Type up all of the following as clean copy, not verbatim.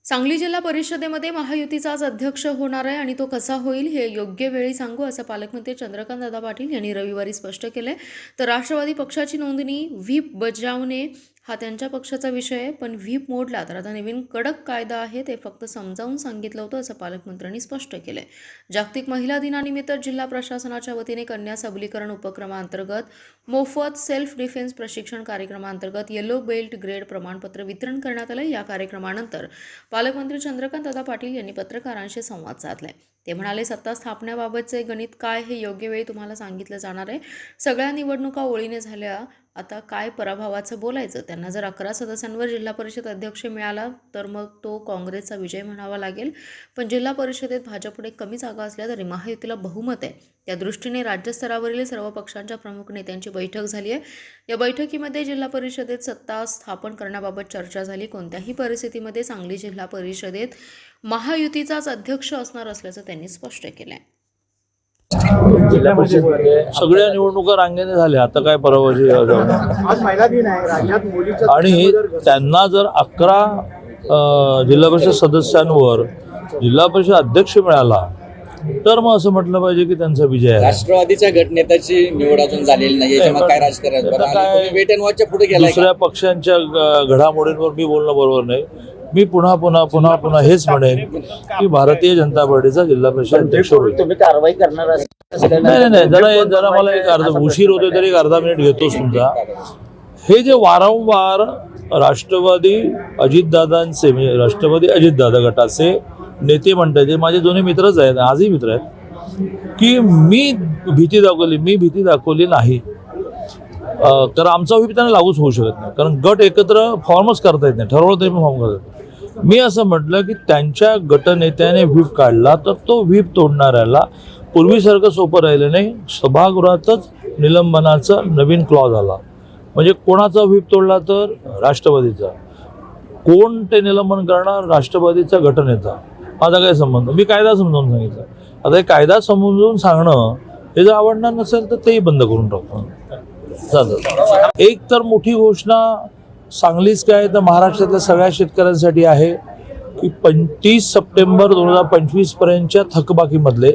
सांगली जिल्हा परिषदेमध्ये महायुतीचाच अध्यक्ष होणार आहे आणि तो कसा होईल हे योग्य वेळी सांगू असं पालकमंत्री चंद्रकांत दादा पाटील यांनी रविवारी स्पष्ट केले। तर राष्ट्रवादी पक्षाची नोंदणी व्हीप बजावणे हा त्यांच्या पक्षाचा विषय आहे, पण व्हीप मोडला तर आता नवीन कडक कायदा आहे ते फक्त समजावून सांगितलं होतं असं पालकमंत्र्यांनी स्पष्ट केले। जागतिक महिला दिनानिमित्त जिल्हा प्रशासनाच्या वतीने कन्या सबलीकरण उपक्रमांतर्गत मोफत सेल्फ डिफेन्स प्रशिक्षण कार्यक्रमांतर्गत येलो बेल्ट ग्रेड प्रमाणपत्र वितरण करण्यात आले। या कार्यक्रमानंतर पालकमंत्री चंद्रकांत दादा पाटील यांनी पत्रकारांशी संवाद साधलाय। ते म्हणाले, सत्ता स्थापण्याबाबतचे गणित काय हे योग्य वेळी तुम्हाला सांगितलं जाणार आहे। सगळ्या निवडणुका ओळीने झाल्या, आता काय पराभवाचं बोलायचं। त्यांना जर 11 सदस्यांवर जिल्हा परिषद अध्यक्ष मिळाला तर मग तो काँग्रेसचा विजय म्हणावा लागेल, पण जिल्हा परिषदेत भाजपकडे कमी जागा असल्या तरी महायुतीला बहुमत आहे। त्या दृष्टीने राज्यस्तरावरील सर्व पक्षांच्या प्रमुख नेत्यांची बैठक झाली आहे। या बैठकीमध्ये जिल्हा परिषदेत सत्ता स्थापन करण्याबाबत चर्चा झाली। कोणत्याही परिस्थितीमध्ये सांगली जिल्हा परिषदेत महायुतीचाच अध्यक्ष असणार असल्याचं त्यांनी स्पष्ट केलं आहे। जिल्हा परिषदेमध्ये सगळ्या निवडणुका रांगेने झाल्या, आता काय पराभवाची आज महिला दिन आहे राज्यात मुलीचं आणि त्यांना जर 11 जिल्हा परिषद सदस्यांवर जिल्हा परिषद अध्यक्ष मिळाला तर मग असं म्हटलं पाहिजे की त्यांचा विजय आहे। राष्ट्रवादीच्या गटनेत्याची निवड अजून झालेली नाही, याच्यामध्ये काय राजकारण वेट अँड वॉचच्या पुढे गेलाय? दुसऱ्या पक्षांच्या घडामोडींवर मी बोलणं बरोबर नाही। मी पुन्हा हेच म्हणेन की भारतीय जनता पार्टीचा जिल्हा परिषद अध्यक्ष होईल। तुम्ही कारवाई करणार नाही, जरा मला एक उशीर होतोय तरी एक अर्धा मिनिट घेतोच तुमचा। हे जे वारंवार राष्ट्रवादी अजितदादा गटाचे नेते म्हणतात, जे माझे दोन्ही मित्रच आहेत, आजही मित्र आहेत, की मी भीती दाखवली नाही, तर आमचा व्हीप त्यांना लागूच होऊ शकत नाही, कारण गट एकत्र फॉर्मच करता येत नाही, ठरवलं तरी पण फॉर्म करता येत नाही। मी असं म्हटलं की त्यांच्या गटनेत्याने व्हीप काढला तर तो व्हीप तोडणाऱ्याला पूर्वीसारखं सोपं राहिलं नाही। सभागृहातच निलंबनाचा नवीन क्लॉज आला, म्हणजे कोणाचा व्हीप तोडला तर राष्ट्रवादीचा। कोण ते निलंबन करणार? राष्ट्रवादीचा गटनेता। माझा काय संबंध? मी कायदा समजावून सांगितलं। आता हे कायदा समजून सांगणं हे जर आवडणार नसेल तर तेही बंद करून टाकतो। एक तर मोठी घोषणा सांगलीच काय तर महाराष्ट्रातल्या सगळ्या शेतकऱ्यांसाठी आहे की 25 सप्टेंबर 2025 पर्यंतच्या थकबाकीमधले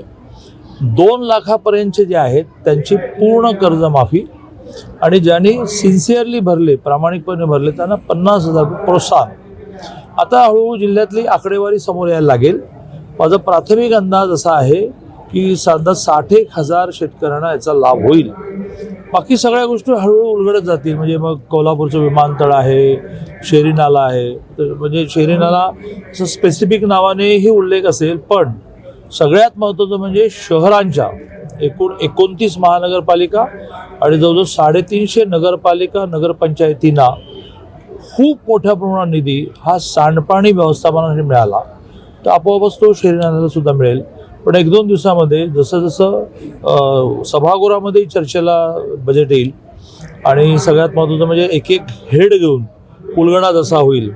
2 लाखापर्यंतचे जे आहेत त्यांची पूर्ण कर्जमाफी, आणि ज्यांनी सिन्सिअरली भरले, प्रामाणिकपणे भरले, त्यांना 50,000 प्रोत्साहन। आता हळूहळू जिल्ह्यातली आकडेवारी समोर यायला लागेल। माझा प्राथमिक अंदाज असा आहे की साधा 60,000 शेतकऱ्यांना याचा लाभ होईल। बाकी सगळ्या गोष्टी हळूहळू उलगडत जातील। म्हणजे मग कोल्हापूरचं विमानतळ आहे, शेरी नाला आहे, म्हणजे शेरी नाला असं स्पेसिफिक नावानेही उल्लेख असेल, पण सगळ्यात महत्त्वाचं म्हणजे शहरांच्या एकूण 29 महानगरपालिका आणि जवळजवळ 350 नगरपालिका नगरपंचायतींना खूप मोठ्या प्रमाणात निधी हा सांडपाणी व्यवस्थापनासाठी मिळाला, तर आपोआपच तो शेरी नाल्याला सुद्धा मिळेल। पण 1-2 दिवसामध्ये जसं सभागृहामध्ये चर्चेला बजेट येईल आणि सगळ्यात महत्त्वाचं म्हणजे एक हेड घेऊन उलगडा जसा होईल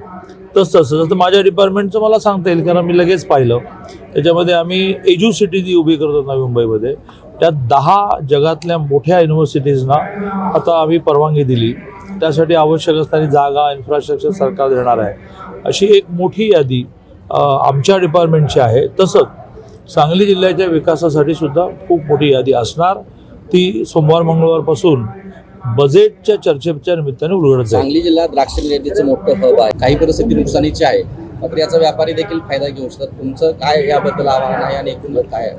जसं माझ्या डिपार्टमेंटचं मला सांगता येईल, कारण मी लगेच पाहिलं। त्याच्यामध्ये आम्ही एज्यू सिटी जी उभी करतो नवी मुंबईमध्ये, त्या 10 जगातल्या मोठ्या युनिव्हर्सिटीजना आता आम्ही परवानगी दिली। त्यासाठी आवश्यक असणारी जागा, इन्फ्रास्ट्रक्चर सरकार देणार आहे। अशी एक मोठी यादी आमच्या डिपार्टमेंटची आहे। तसंच सांगली जिल्ह्याच्या विकासासाठी सुद्धा खूप मोठी यादी असणार, ती सोमवार मंगळवारपासून बजेटच्या चर्चेच्या निमित्ताने उलगडत जाईल। सांगली जिल्ह्यात द्राक्ष निर्यातीचं मोठं हब आहे, काही परिस्थिती नुकसानीची आहे, मात्र याचा व्यापारी देखील फायदा घेऊ शकतात। तुमचं काय याबद्दल आव्हान आहे आणि एकूण काय आहे?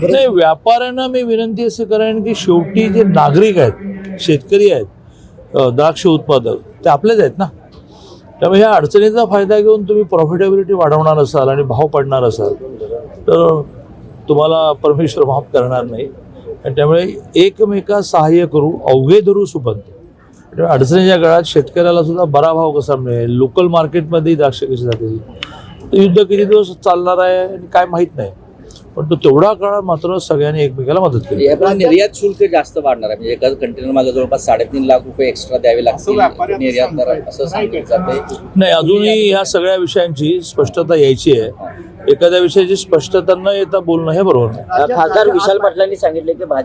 नाही, व्यापाऱ्यांना मी विनंती असे करेन की शेवटी जे नागरिक आहेत, शेतकरी आहेत, द्राक्ष उत्पादक, ते आपलेच आहेत ना। त्यामुळे ह्या अडचणीचा फायदा घेऊन तुम्ही प्रॉफिटेबिलिटी वाढवणार असाल आणि भाव पडणार असाल तर तुम्हाला परमेश्वर माफ करणार नाही। आणि त्यामुळे एकमेकास सहाय्य करू, अवघे धरू सुपंथ। त्यामुळे अडचणीच्या काळात शेतकऱ्याला सुद्धा बरा भाव कसा मिळेल, लोकल मार्केटमध्ये द्राक्ष कशी जातील, तर युद्ध किती दिवस चालणार आहे आणि काय माहीत नाही, पण तो तेवढा काळ मात्र सगळ्यांनी एकमेकाला मदत केली। यापुढे निर्यात शुल्क जास्त वाढणार आहे, म्हणजे एका कंटेनर मागे जवळपास 3.5 लाख रुपये एक्स्ट्रा द्यावे लागतील निर्यातदार, असं सांगितलं जाते। नाही, अजूनही ह्या सगळ्या विषयांची स्पष्टता यायची आहे। एखाद्या विषयाची स्पष्टता न येता बोलणं हे बरोबर नाही। खासदार विशाल पाटलांनी सांगितले की